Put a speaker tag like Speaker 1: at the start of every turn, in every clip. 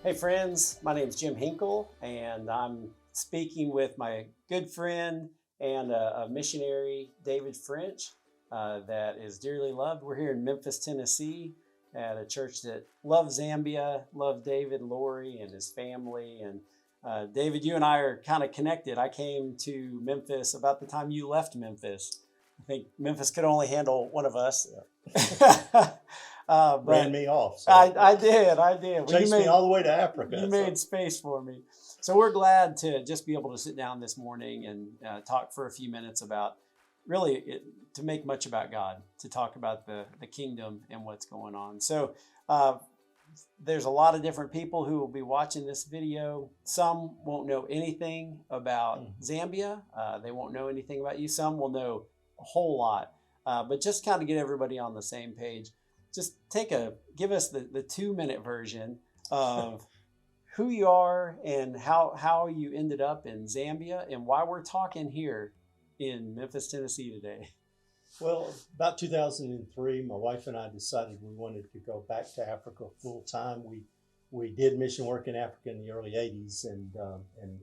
Speaker 1: Hey friends, my name is Jim Hinkle, and I'm speaking with my good friend and a missionary, David French, that is dearly loved. We're here in Memphis, Tennessee, at a church that loves Zambia, love David, Lori, and his family. And David, you and I are kind of connected. I came to Memphis about the time you left Memphis. I think Memphis could only handle one of us.
Speaker 2: Yeah.
Speaker 1: But
Speaker 2: Ran me off. So
Speaker 1: I did. Well,
Speaker 2: chased me all the way to Africa.
Speaker 1: You made space for me. So we're glad to just be able to sit down this morning and talk for a few minutes about to make much about God, to talk about the kingdom and what's going on. So there's a lot of different people who will be watching this video. Some won't know anything about Zambia. They won't know anything about you. Some will know a whole lot. But just kind of get everybody on the same page. Just give us the 2-minute version of who you are and how you ended up in Zambia and why we're talking here in Memphis, Tennessee today.
Speaker 2: Well, about 2003, my wife and I decided we wanted to go back to Africa full time. We did mission work in Africa in the early 80s, and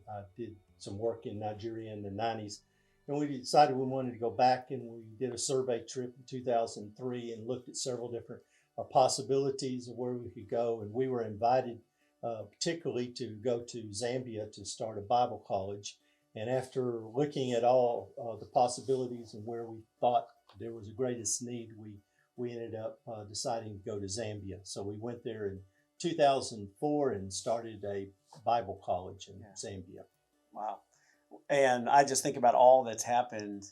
Speaker 2: I did some work in Nigeria in the 90s. And we decided we wanted to go back, and we did a survey trip in 2003 and looked at several different possibilities of where we could go. And we were invited particularly to go to Zambia to start a Bible college. And after looking at all the possibilities and where we thought there was the greatest need, we ended up deciding to go to Zambia. So we went there in 2004 and started a Bible college in Zambia.
Speaker 1: Wow. And I just think about all that's happened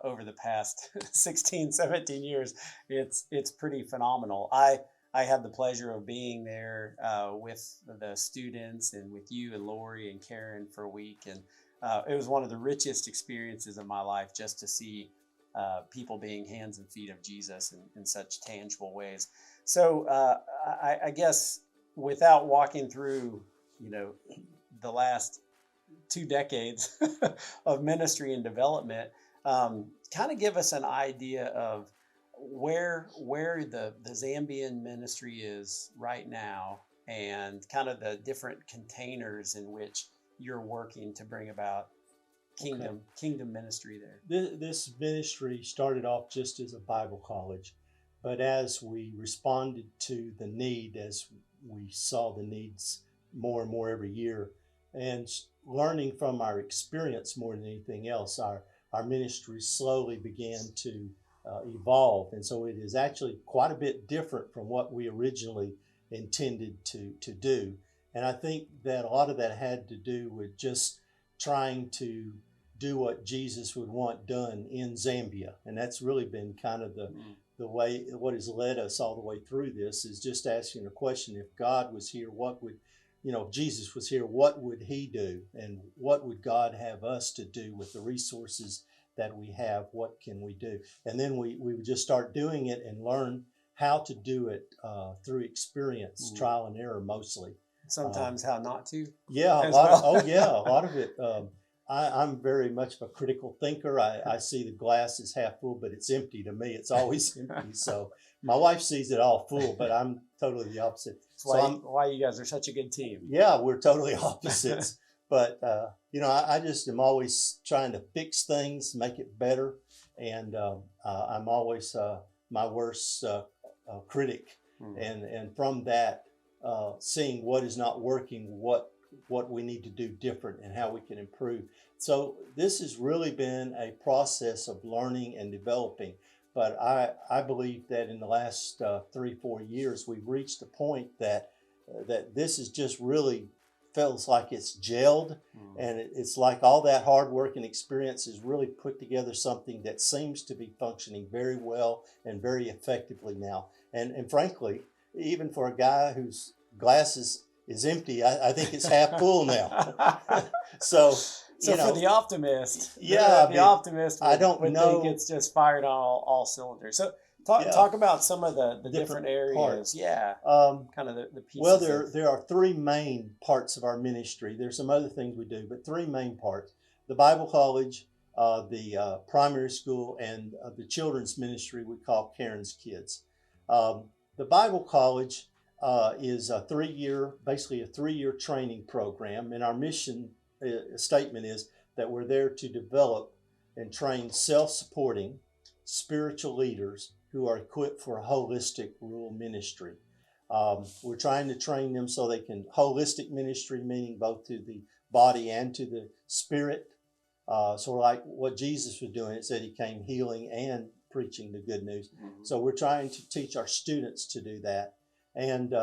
Speaker 1: over the past 16, 17 years. It's pretty phenomenal. I had the pleasure of being there with the students and with you and Lori and Karen for a week. And it was one of the richest experiences of my life just to see people being hands and feet of Jesus in such tangible ways. So I guess without walking through, the last 2 decades of ministry and development, kind of give us an idea of where the Zambian ministry is right now and kind of the different containers in which you're working to bring about kingdom ministry there.
Speaker 2: This ministry started off just as a Bible college, but as we responded to the need, as we saw the needs more and more every year, and learning from our experience more than anything else, our ministry slowly began to evolve. And so it is actually quite a bit different from what we originally intended to do. And I think that a lot of that had to do with just trying to do what Jesus would want done in Zambia. And that's really been kind of the way, what has led us all the way through this, is just asking a question: if God was here, if Jesus was here, what would he do? And what would God have us to do with the resources that we have? What can we do? And then we would just start doing it and learn how to do it through experience, trial and error mostly.
Speaker 1: Sometimes how not to.
Speaker 2: Yeah, a lot of it. I'm very much of a critical thinker. I see the glass is half full, but it's empty to me. It's always empty. So my wife sees it all full, but I'm totally the opposite.
Speaker 1: That's why you guys are such a good team.
Speaker 2: Yeah, we're totally opposites. But, I just am always trying to fix things, make it better. And I'm always my worst critic. And from that, seeing what is not working, what we need to do different and how we can improve. So this has really been a process of learning and developing. But I believe that in the last 3-4 years, we've reached a point that this is just really feels like it's gelled, and it's like all that hard work and experience has really put together something that seems to be functioning very well and very effectively now. And frankly, even for a guy whose glass is empty, I think it's half full now. So
Speaker 1: for the optimist,
Speaker 2: the
Speaker 1: optimist
Speaker 2: I don't know,
Speaker 1: think it's just fired on all cylinders. So talk about some of the different areas.
Speaker 2: Parts.
Speaker 1: Yeah, kind of the pieces.
Speaker 2: Well, there are 3 main parts of our ministry. There's some other things we do, but 3 main parts: the Bible college, the primary school, and the children's ministry we call Karen's Kids. The Bible college is a basically a 3-year training program. And our mission statement is that we're there to develop and train self-supporting spiritual leaders who are equipped for a holistic rural ministry. We're trying to train them so they can holistic ministry, meaning both to the body and to the spirit. Sort of like what Jesus was doing. It said he came healing and preaching the good news. Mm-hmm. So we're trying to teach our students to do that. And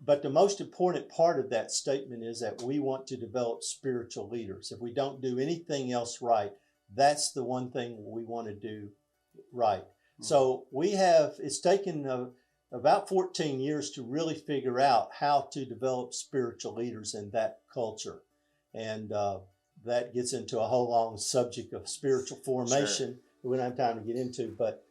Speaker 2: but the most important part of that statement is that we want to develop spiritual leaders. If we don't do anything else right, that's the one thing we want to do right. Mm-hmm. So it's taken about 14 years to really figure out how to develop spiritual leaders in that culture. And that gets into a whole long subject of spiritual formation. Sure. We don't have time to get into, but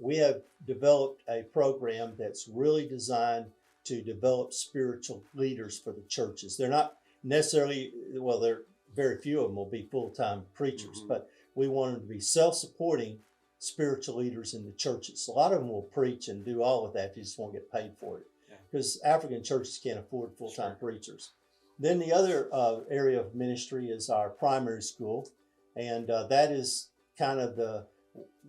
Speaker 2: we have developed a program that's really designed to develop spiritual leaders for the churches. They're not necessarily, very few of them will be full-time preachers, mm-hmm. but we want them to be self-supporting spiritual leaders in the churches. A lot of them will preach and do all of that, they just won't get paid for it. Because African churches can't afford full-time preachers. Then the other area of ministry is our primary school, and that is kind of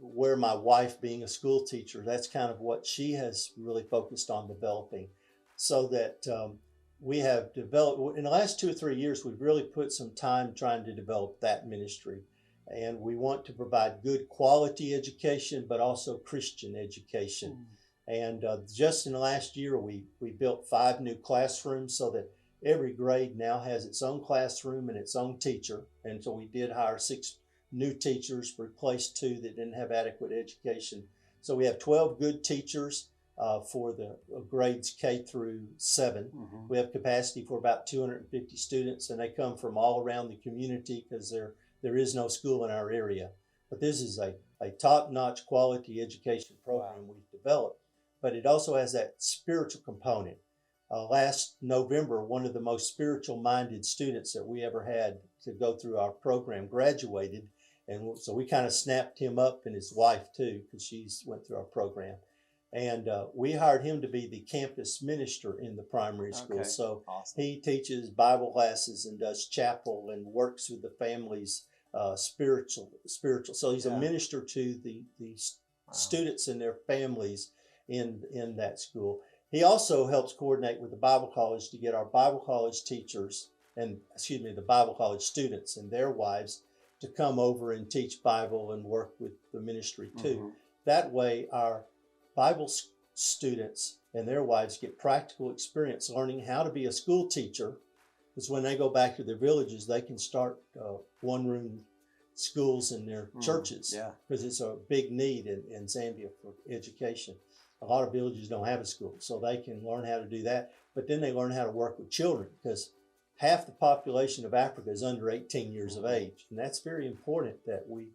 Speaker 2: where my wife, being a school teacher, that's kind of what she has really focused on developing, so that we have developed, in the last 2 or 3 years, we've really put some time trying to develop that ministry. And we want to provide good quality education, but also Christian education. And just in the last year, we built 5 new classrooms so that every grade now has its own classroom and its own teacher. And so we did hire 6 new teachers, replaced 2 that didn't have adequate education. So we have 12 good teachers for the grades K through 7. Mm-hmm. We have capacity for about 250 students, and they come from all around the community because there is no school in our area. But this is a top-notch quality education program we've developed. But it also has that spiritual component. Last November, one of the most spiritual-minded students that we ever had to go through our program graduated. And so we kind of snapped him up, and his wife too, because she went through our program. And we hired him to be the campus minister in the primary school. Okay. So awesome. He teaches Bible classes and does chapel and works with the families spiritual. So he's a minister to the students and their families in that school. He also helps coordinate with the Bible college to get our Bible college teachers the Bible college students and their wives to come over and teach Bible and work with the ministry too. Mm-hmm. That way our Bible students and their wives get practical experience learning how to be a school teacher, because when they go back to their villages, they can start one-room schools in their churches, because it's a big need in Zambia for education. A lot of villages don't have a school, so they can learn how to do that. But then they learn how to work with children, because half the population of Africa is under 18 years of age. And that's very important that we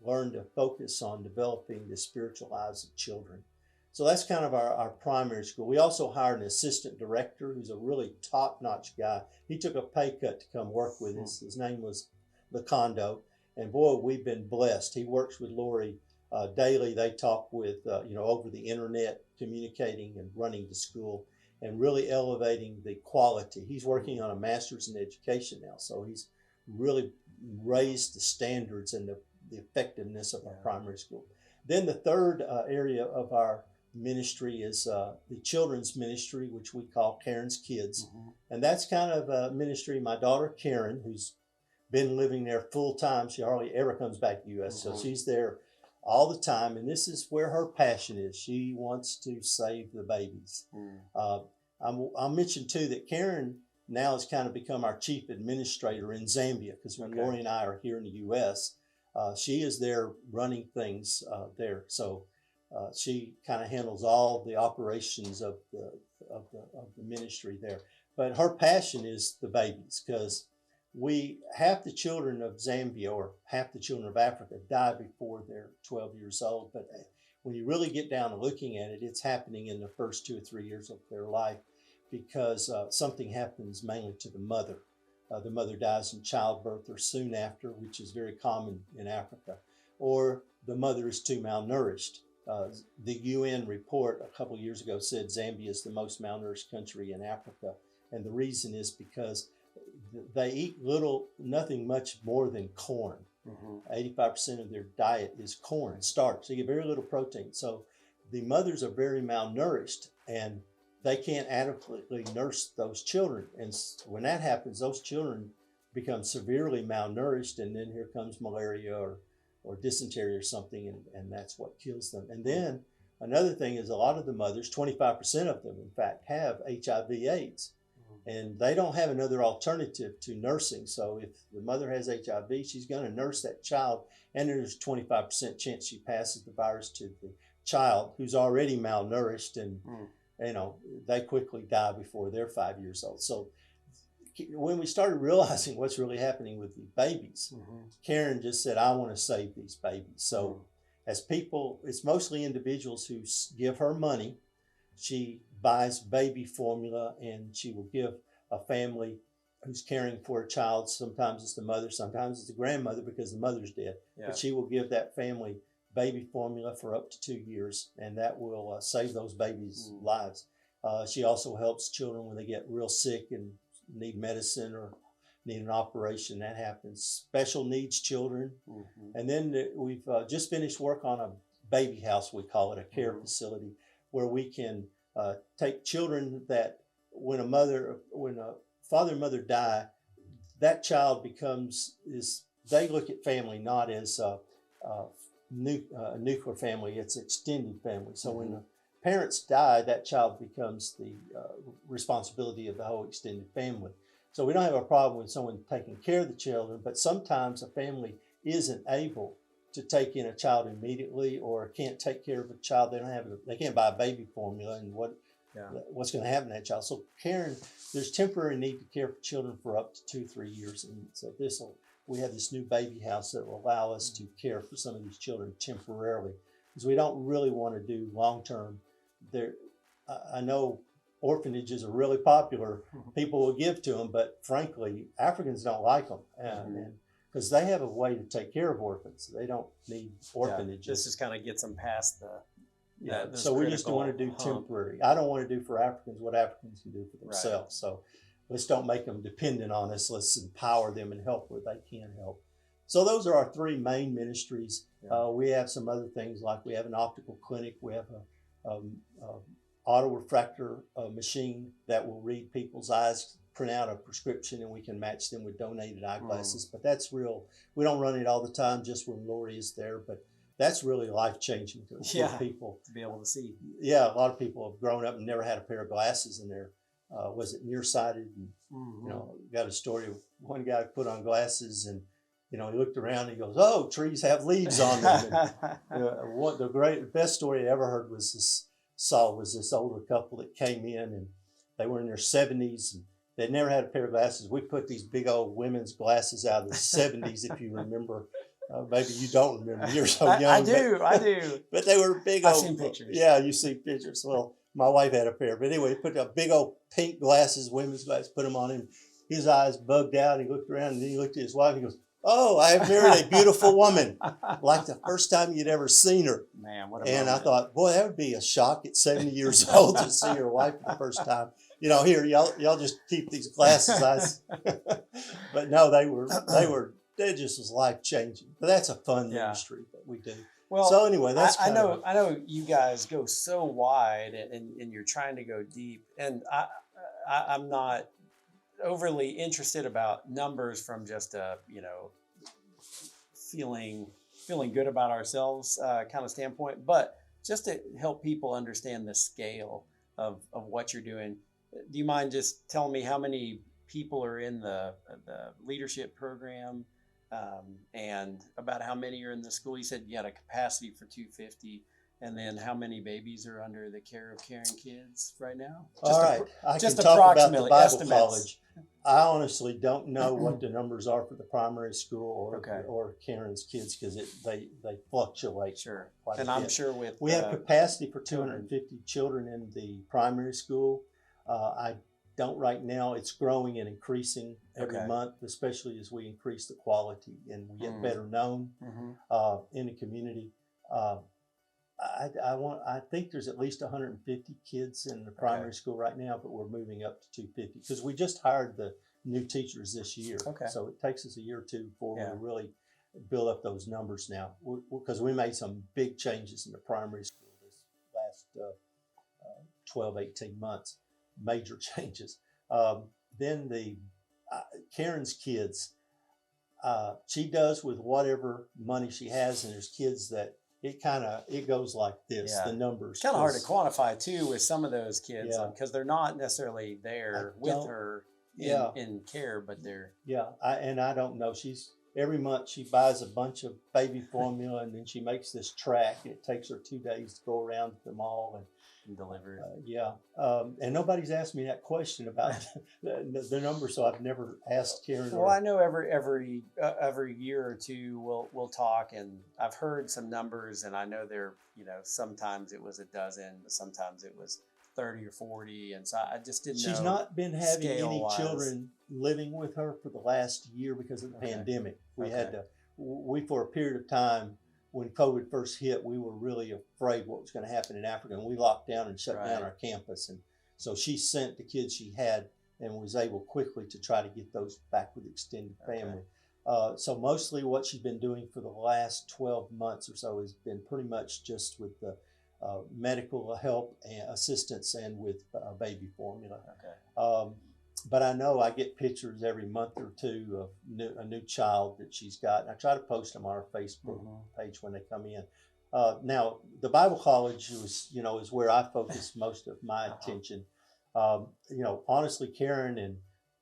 Speaker 2: learn to focus on developing the spiritual lives of children. So that's kind of our primary school. We also hired an assistant director who's a really top-notch guy. He took a pay cut to come work with us. His name was Lakondo. And boy, we've been blessed. He works with Lori daily. They talk with, over the internet, communicating and running the school and really elevating the quality. He's working on a master's in education now. So he's really raised the standards and the effectiveness of our primary school. Then the third area of our ministry is the children's ministry, which we call Karen's Kids. Mm-hmm. And that's kind of a ministry. My daughter Karen, who's been living there full time, she hardly ever comes back to the U.S., so she's there all the time, and this is where her passion is. She wants to save the babies. I'll mention too that Karen now has kind of become our chief administrator in Zambia, because when Lori and I are here in the U.S., she is there running things there. So she kind of handles all the operations of the ministry there. But her passion is the babies, because half the children of Zambia or half the children of Africa die before they're 12 years old. But when you really get down to looking at it, it's happening in the first 2 or 3 years of their life, because something happens mainly to the mother. The mother dies in childbirth or soon after, which is very common in Africa, or the mother is too malnourished. the UN report a couple of years ago said Zambia is the most malnourished country in Africa. And the reason is because they eat nothing much more than corn. 85% of their diet is corn, starch. They get very little protein. So the mothers are very malnourished, and they can't adequately nurse those children. And when that happens, those children become severely malnourished, and then here comes malaria or dysentery or something, and that's what kills them. And then another thing is a lot of the mothers, 25% of them, in fact, have HIV/AIDS. And they don't have another alternative to nursing. So if the mother has HIV, she's going to nurse that child, and there's a 25% chance she passes the virus to the child who's already malnourished, and they quickly die before they're 5 years old. So when we started realizing what's really happening with the babies, Karen just said, I want to save these babies. So as people, it's mostly individuals who give her money. She buys baby formula, and she will give a family who's caring for a child. Sometimes it's the mother, sometimes it's the grandmother because the mother's dead. Yeah. But she will give that family baby formula for up to 2 years, and that will save those babies' lives. She also helps children when they get real sick and need medicine or need an operation. That happens. Special needs children. And then we've just finished work on a baby house, we call it, a care facility, where we can take children that when a father and mother die, that child they look at family not as a nuclear family, it's extended family. So when the parents die, that child becomes the responsibility of the whole extended family. So we don't have a problem with someone taking care of the children, but sometimes a family isn't able to take in a child immediately, or can't take care of a child. They can't buy a baby formula, and what's going to happen to that child. So Karen, there's temporary need to care for children for up to 2-3 years, and so we have this new baby house that will allow us to care for some of these children temporarily, because we don't really want to do long term. I know orphanages are really popular. People will give to them, but frankly, Africans don't like them. Because they have a way to take care of orphans. They don't need orphanages.
Speaker 1: This just kind of gets them past the
Speaker 2: so we just want to do temporary. I don't want to do for Africans what Africans can do for themselves. So let's don't make them dependent on us. Let's empower them and help where they can help. So those are our three main ministries. We have some other things, like we have an optical clinic. We have a auto-refractor machine that will read people's eyes, print out a prescription, and we can match them with donated eyeglasses. But that's real. We don't run it all the time, just when Lori is there. But that's really life-changing to people.
Speaker 1: To be able to see.
Speaker 2: Yeah, a lot of people have grown up and never had a pair of glasses, and they're, nearsighted. And, got a story of one guy put on glasses, and, he looked around and he goes, "Oh, trees have leaves on them." And, the best story I ever heard was this older couple that came in, and they were in their 70s, and they'd never had a pair of glasses. We put these big old women's glasses out of the 70s, if you remember. Maybe you don't remember. You're so young.
Speaker 1: I do.
Speaker 2: But they were big
Speaker 1: I've
Speaker 2: old.
Speaker 1: seen pictures.
Speaker 2: Yeah, you see pictures. Well, my wife had a pair. But anyway, put a big old pink glasses, women's glasses, put them on him. His eyes bugged out. He looked around, and then he looked at his wife, and he goes, "Oh, I have married a beautiful woman," like the first time you'd ever seen her.
Speaker 1: Man, what a
Speaker 2: And
Speaker 1: moment.
Speaker 2: I thought, boy, that would be a shock at 70 years old to see your wife for the first time. Here, y'all just keep these glasses. But no, they just was life changing. But that's a fun ministry that we do.
Speaker 1: Well,
Speaker 2: so anyway, that's
Speaker 1: I know you guys go so wide, and you're trying to go deep, and I'm not overly interested about numbers from just feeling good about ourselves kind of standpoint, but just to help people understand the scale of what you're doing. Do you mind just telling me how many people are in the leadership program, and about how many are in the school? You said you had a capacity for 250, and then how many babies are under the care of caring kids right now?
Speaker 2: All right, I
Speaker 1: just
Speaker 2: can talk about the Bible
Speaker 1: estimates.
Speaker 2: college. I honestly don't know what the numbers are for the primary school or Karen's kids, because they fluctuate.
Speaker 1: Sure.
Speaker 2: Quite
Speaker 1: and
Speaker 2: a
Speaker 1: I'm
Speaker 2: bit.
Speaker 1: sure with
Speaker 2: we have capacity for 250 children in the primary school. I don't right now. It's growing and increasing every month, especially as we increase the quality and we get better known in the community. I think there's at least 150 kids in the primary school right now, but we're moving up to 250 because we just hired the new teachers this year.
Speaker 1: Okay.
Speaker 2: So it takes us a year or two before
Speaker 1: Yeah.
Speaker 2: we really build up those numbers now, because we made some big changes in the primary school this last 12, 18 months, major changes. Then Karen's kids, she does with whatever money she has, and there's kids that it goes like this,
Speaker 1: Yeah.
Speaker 2: the numbers.
Speaker 1: It's kind of hard to quantify too with some of those kids
Speaker 2: Yeah.
Speaker 1: because they're not necessarily there with her in care, but they're
Speaker 2: I don't know. Every month she buys a bunch of baby formula, and then she makes this track. It takes her 2 days to go around the mall and
Speaker 1: deliver it.
Speaker 2: and nobody's asked me that question about the number, so I've never asked Karen.
Speaker 1: Well, I know every year or two we'll talk, and I've heard some numbers, and I know they're sometimes it was a dozen, but sometimes it was 30 or 40, and so I just didn't know.
Speaker 2: She's not been having any
Speaker 1: scale-wise.
Speaker 2: children living with her for the last year because of the pandemic. We for a period of time, when COVID first hit, we were really afraid what was going to happen in Africa, and we locked down and shut down our campus. And so she sent the kids she had and was able quickly to try to get those back with extended family. So mostly what she's been doing for the last 12 months or so has been pretty much just with the medical help and assistance and with baby formula. But I know I get pictures every month or two of a new child that she's got, and I try to post them on our Facebook page when they come in. Now, the Bible college is where I focus most of my attention. Honestly, Karen and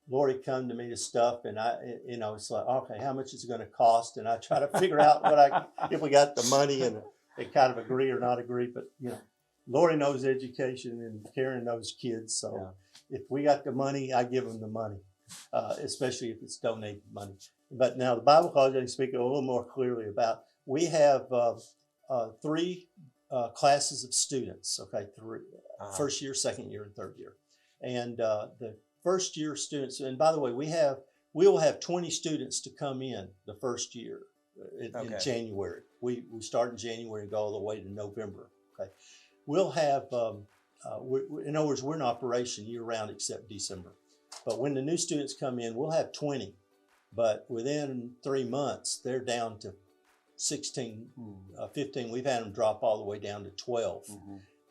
Speaker 2: Lori come to me to stuff, and it's like, okay, how much is it going to cost? And I try to figure out if we got the money, and they kind of agree or not agree. But Lori knows education, and Karen knows kids, so. If we got the money, I give them the money, especially if it's donated money. But now the Bible college, I can speak a little more clearly about. We have 3 classes of students, three, first year, second year, and third year. And the first year students, and by the way, we will have 20 students to come in the first year in January. We start in January and go all the way to November. We'll have... in other words, we're in operation year-round except December. But when the new students come in, we'll have 20. But within 3 months, they're down to 16, 15. We've had them drop all the way down to 12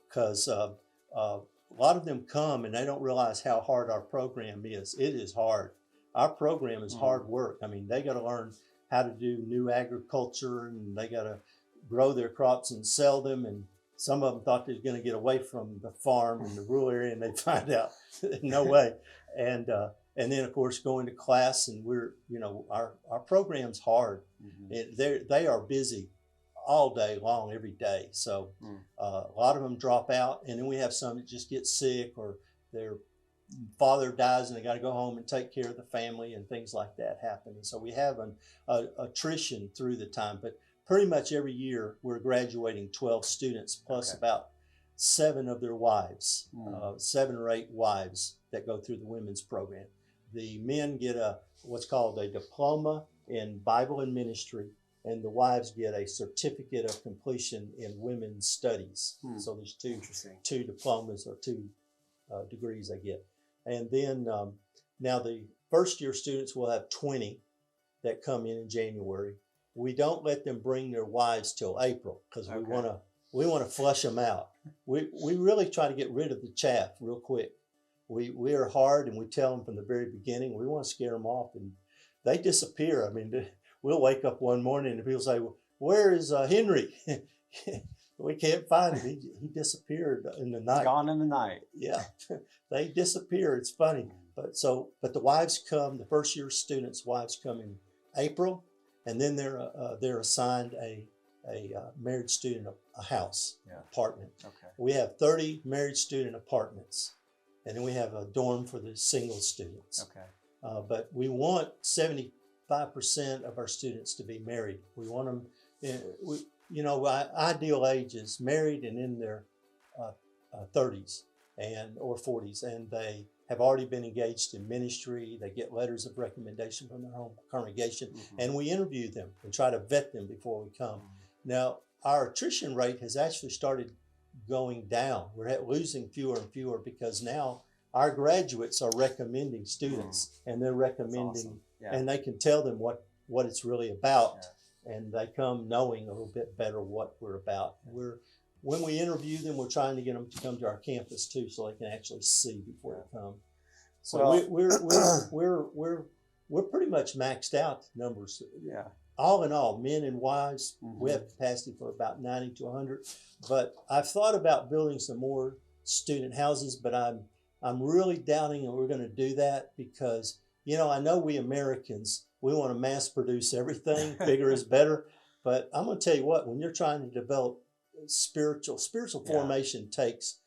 Speaker 2: because a lot of them come and they don't realize how hard our program is. It is hard. Our program is hard work. I mean, they got to learn how to do new agriculture, and they got to grow their crops and sell them, and some of them thought they were going to get away from the farm in the rural area, and they find out no way. And then of course going to class, and our program's hard. They are busy all day long, every day. So a lot of them drop out, and then we have some that just get sick, or their father dies and they got to go home and take care of the family, and things like that happen. And so we have an attrition through the time, but pretty much every year we're graduating 12 students plus about 7 of their wives, 7 or 8 wives that go through the women's program. The men get what's called a diploma in Bible and ministry, and the wives get a certificate of completion in women's studies. So there's 2 diplomas or 2 degrees they get. And then now the first year students will have 20 that come in January. We don't let them bring their wives till April because we want to flush them out. We really try to get rid of the chaff real quick. We are hard, and we tell them from the very beginning. We want to scare them off, and they disappear. I mean, we'll wake up one morning and people say, well, "Where is Henry?" We can't find him. He disappeared in the night.
Speaker 1: Gone in the night.
Speaker 2: Yeah, they disappear. It's funny, but the wives come. The first year students' wives come in April. And then they're assigned a married student a house, apartment. We have 30 married student apartments, and then we have a dorm for the single students. But we want 75% of our students to be married. We want them, ideal age is married and in their 30s or 40s, and they have already been engaged in ministry. They get letters of recommendation from their home congregation, and we interview them and try to vet them before we come. Now, our attrition rate has actually started going down. We're losing fewer and fewer because now our graduates are recommending students, and they're recommending,
Speaker 1: awesome. Yeah.
Speaker 2: and they can tell them what it's really about, and they come knowing a little bit better what we're about. When we interview them, we're trying to get them to come to our campus too, so they can actually see before they come. So we're pretty much maxed out numbers.
Speaker 1: Yeah.
Speaker 2: All in all, men and wives,
Speaker 1: Mm-hmm.
Speaker 2: we have capacity for about 90 to 100. But I've thought about building some more student houses, but I'm really doubting that we're going to do that because, I know we Americans, we want to mass produce everything. Bigger is better. But I'm going to tell you what, when you're trying to develop spiritual formation takes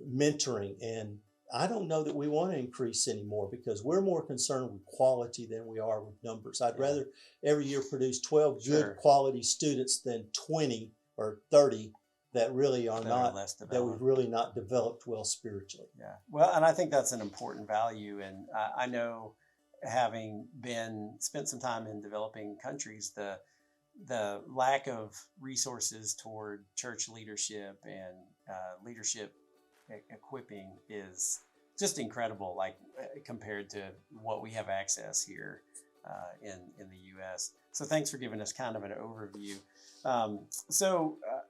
Speaker 2: mentoring, and I don't know that we want to increase anymore because we're more concerned with quality than we are with numbers. I'd rather every year produce 12 good quality students than 20 or 30 that really are not, that we've really not developed well spiritually.
Speaker 1: Yeah. Well, and I think that's an important value. And I know, having spent some time in developing countries, the lack of resources toward church leadership and leadership equipping is just incredible, like compared to what we have access here in the U.S. So thanks for giving us kind of an overview.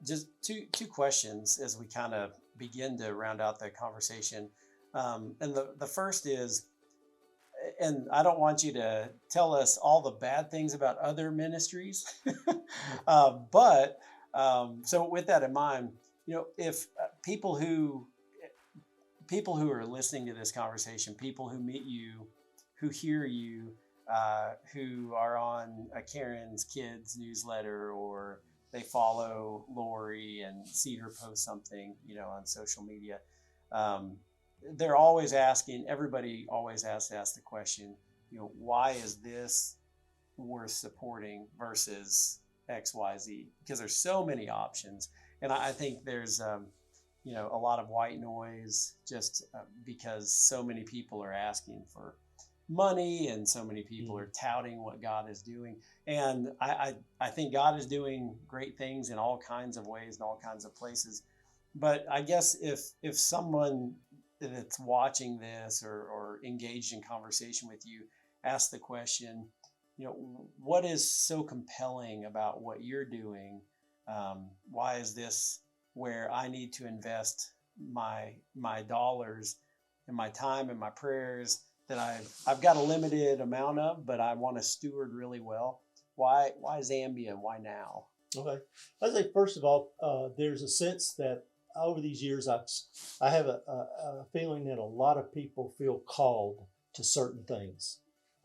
Speaker 1: Just two questions as we kind of begin to round out the conversation. And the first is, and I don't want you to tell us all the bad things about other ministries, but so with that in mind, if people who are listening to this conversation, people who meet you, who hear you, who are on a Karen's Kids newsletter, or they follow Lori and see her post something, on social media, they're always asking, everybody always has to ask the question, why is this worth supporting versus XYZ? Because there's so many options. And I think there's, a lot of white noise just because so many people are asking for money and so many people are touting what God is doing. And I think God is doing great things in all kinds of ways in all kinds of places. But I guess if someone that's watching this or engaged in conversation with you asks the question, what is so compelling about what you're doing? Why is this where I need to invest my dollars and my time and my prayers that I've got a limited amount of, but I want to steward really well? Why Zambia? Why now?
Speaker 2: Okay. I'd say, first of all, there's a sense that over these years, I have a feeling that a lot of people feel called to certain things.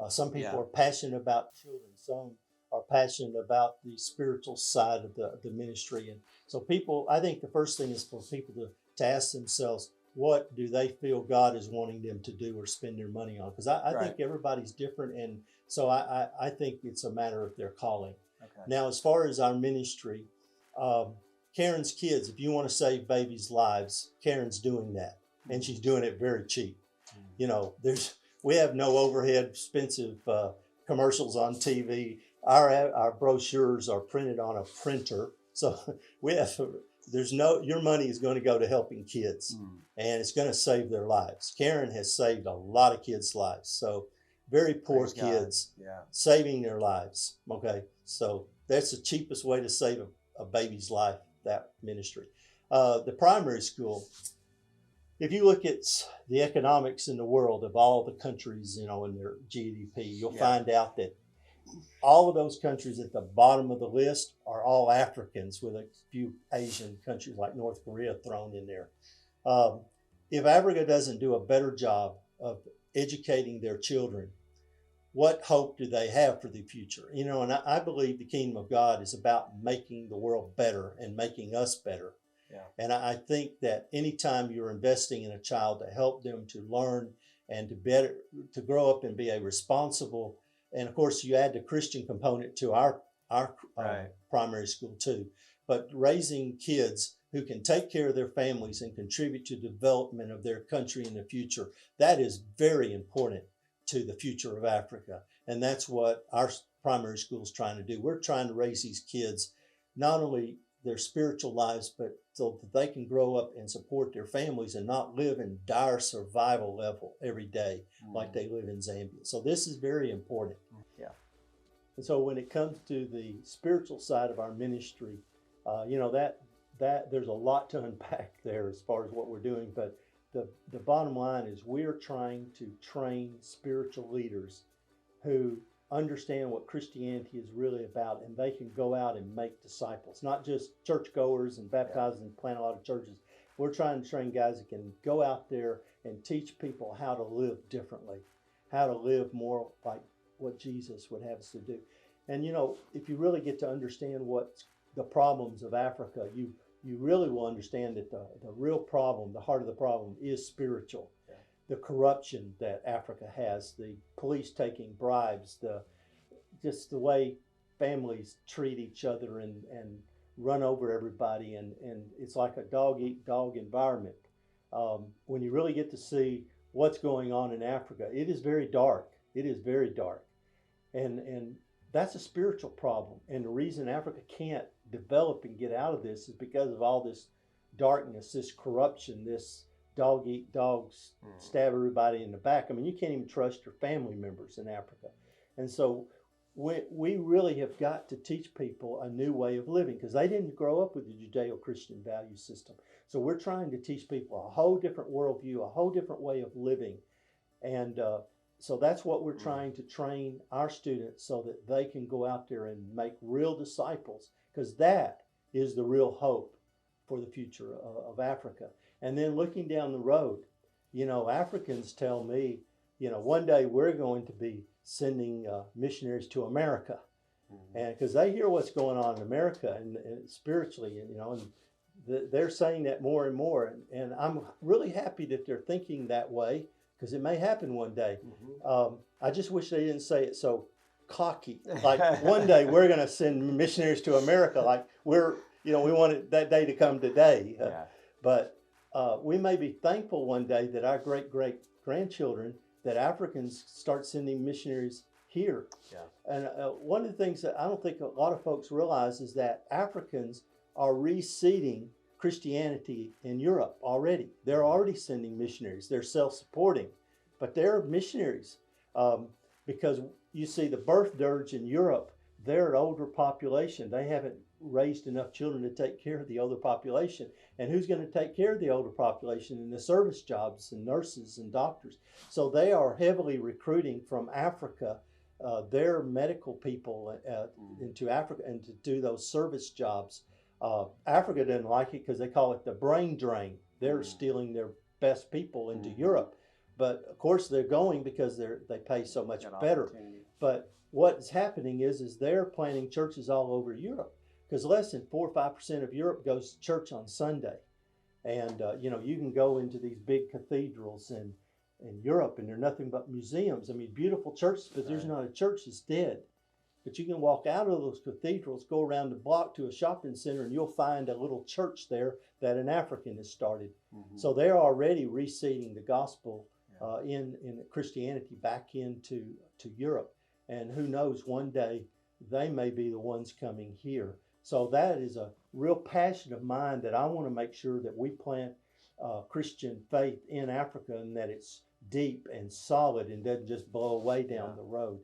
Speaker 2: Some people are passionate about children. Some are passionate about the spiritual side of the ministry. And so I think the first thing is for people to ask themselves, what do they feel God is wanting them to do or spend their money on? Because I think everybody's different. And so I think it's a matter of their calling. Okay. Now, as far as our ministry, Karen's Kids, if you want to save babies' lives, Karen's doing that. And she's doing it very cheap. We have no overhead, expensive commercials on TV. Our brochures are printed on a printer. So your money is going to go to helping kids, and it's going to save their lives. Karen has saved a lot of kids' lives. So very poor kids, saving their lives. Okay. So that's the cheapest way to save a baby's life, that ministry. The primary school, if you look at the economics in the world of all the countries, in their GDP, you'll find out that all of those countries at the bottom of the list are all Africans, with a few Asian countries like North Korea thrown in there. If Africa doesn't do a better job of educating their children, what hope do they have for the future? And I believe the kingdom of God is about making the world better and making us better. Yeah. And I think that anytime you're investing in a child to help them to learn and to grow up and be a responsible, and of course you add the Christian component to our primary school too, but raising kids who can take care of their families and contribute to the development of their country in the future, that is very important to the future of Africa. And that's what our primary school is trying to do. We're trying to raise these kids not only their spiritual lives, but so that they can grow up and support their families and not live in dire survival level every day like they live in Zambia. So this is very important.
Speaker 1: Yeah.
Speaker 2: And so when it comes to the spiritual side of our ministry, that there's a lot to unpack there as far as what we're doing. But the bottom line is we're trying to train spiritual leaders who understand what Christianity is really about, and they can go out and make disciples, not just churchgoers and baptize and plant a lot of churches. We're trying to train guys that can go out there and teach people how to live differently, how to live more like what Jesus would have us to do. And if you really get to understand what the problems of Africa, you really will understand that the real problem, the heart of the problem, is spiritual. Yeah. The corruption that Africa has, the police taking bribes, just the way families treat each other and run over everybody, and it's like a dog-eat-dog environment. When you really get to see what's going on in Africa, it is very dark. It is very dark. And that's a spiritual problem. And the reason Africa can't develop and get out of this is because of all this darkness, this corruption, this dog-eat-dog, stab everybody in the back. I mean, you can't even trust your family members in Africa. And so we really have got to teach people a new way of living, because they didn't grow up with the Judeo-Christian value system. So we're trying to teach people a whole different worldview, a whole different way of living. And so that's what we're trying to train our students, so that they can go out there and make real disciples, because that is the real hope for the future of Africa. And then looking down the road, Africans tell me, one day we're going to be sending missionaries to America, and because they hear what's going on in America and spiritually, and they're saying that more and more, and I'm really happy that they're thinking that way, because it may happen one day. I just wish they didn't say it so cocky, like one day we're going to send missionaries to America, like we wanted that day to come today. But we may be thankful one day that our great-great-grandchildren, that Africans start sending missionaries here. And one of the things that I don't think a lot of folks realize is that Africans are reseeding Christianity in Europe already. They're already sending missionaries. They're self-supporting, but they're missionaries, because you see the birth dirge in Europe. They're an older population. They haven't raised enough children to take care of the older population. And who's going to take care of the older population in the service jobs and nurses and doctors? So they are heavily recruiting from Africa their medical people into Africa and to do those service jobs. Africa doesn't like it because they call it the brain drain. They're stealing their best people into Europe. But of course they're going because they pay so much better. But what's happening is they're planting churches all over Europe, because less than 4 or 5% of Europe goes to church on Sunday. And you can go into these big cathedrals in Europe, and they're nothing but museums. I mean, beautiful churches, but there's not a church that's dead. But you can walk out of those cathedrals, go around the block to a shopping center, and you'll find a little church there that an African has started. So they're already reseeding the gospel in Christianity back into Europe. And who knows, one day they may be the ones coming here. So that is a real passion of mine, that I want to make sure that we plant Christian faith in Africa, and that it's deep and solid and doesn't just blow away down the road.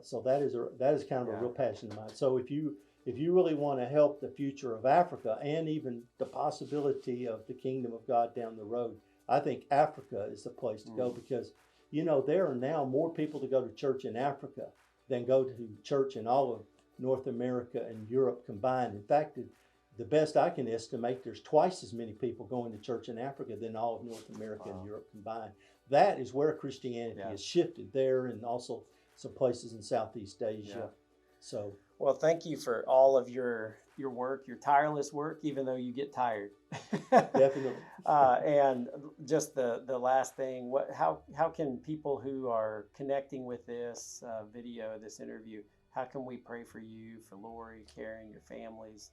Speaker 2: So that is kind of a real passion of mine. So if you really want to help the future of Africa, and even the possibility of the kingdom of God down the road, I think Africa is the place to go, because there are now more people to go to church in Africa than go to church in all of North America and Europe combined. In fact, the best I can estimate, there's twice as many people going to church in Africa than all of North America and Europe combined. That is where Christianity has shifted there, and also some places in Southeast Asia. So,
Speaker 1: well, thank you for all of your work, your tireless work, even though you get tired.
Speaker 2: Definitely.
Speaker 1: And just the last thing, how can people who are connecting with this video, this interview, how can we pray for you, for Lori, Karen, your families?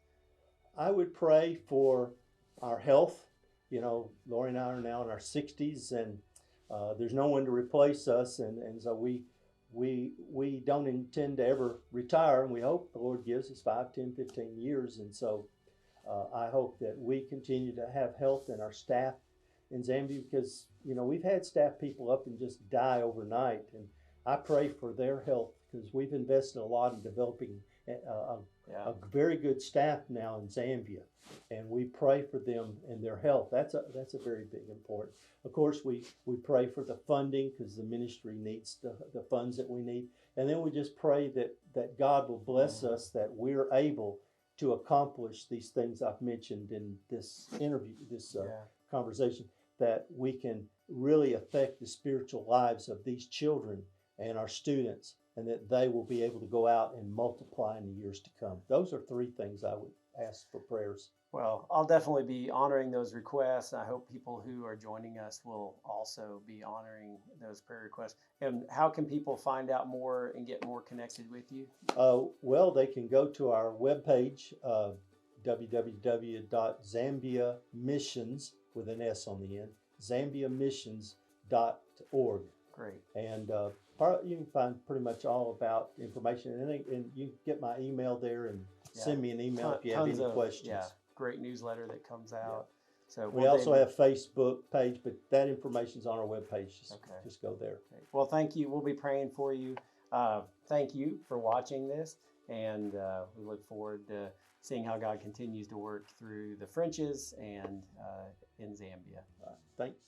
Speaker 2: I would pray for our health. Lori and I are now in our 60s, and there's no one to replace us, and so we don't intend to ever retire, and we hope the Lord gives us 5, 10, 15 years. And so I hope that we continue to have health in our staff in Zambia, because we've had staff people up and just die overnight, and I pray for their health, because we've invested a lot in developing a very good staff now in Zambia, and we pray for them and their health. That's a very big important. Of course, we pray for the funding, because the ministry needs the funds that we need, and then we just pray that God will bless us, that we're able to accomplish these things I've mentioned in this interview, this conversation, that we can really affect the spiritual lives of these children and our students, and that they will be able to go out and multiply in the years to come. Those are three things I would ask for prayers.
Speaker 1: Well, I'll definitely be honoring those requests. I hope people who are joining us will also be honoring those prayer requests. And how can people find out more and get more connected with you?
Speaker 2: Well, they can go to our webpage, www.zambiamissions, with an S on the end, zambiamissions.org.
Speaker 1: Great.
Speaker 2: And you can find pretty much all about information, and you can get my email there and send me an email if you have any questions.
Speaker 1: Yeah, great newsletter that comes out. So
Speaker 2: we also have a Facebook page, but that information's on our webpage. Just go there.
Speaker 1: Okay. Well, thank you. We'll be praying for you. Thank you for watching this, and we look forward to seeing how God continues to work through the Frenches and in Zambia.
Speaker 2: Thanks.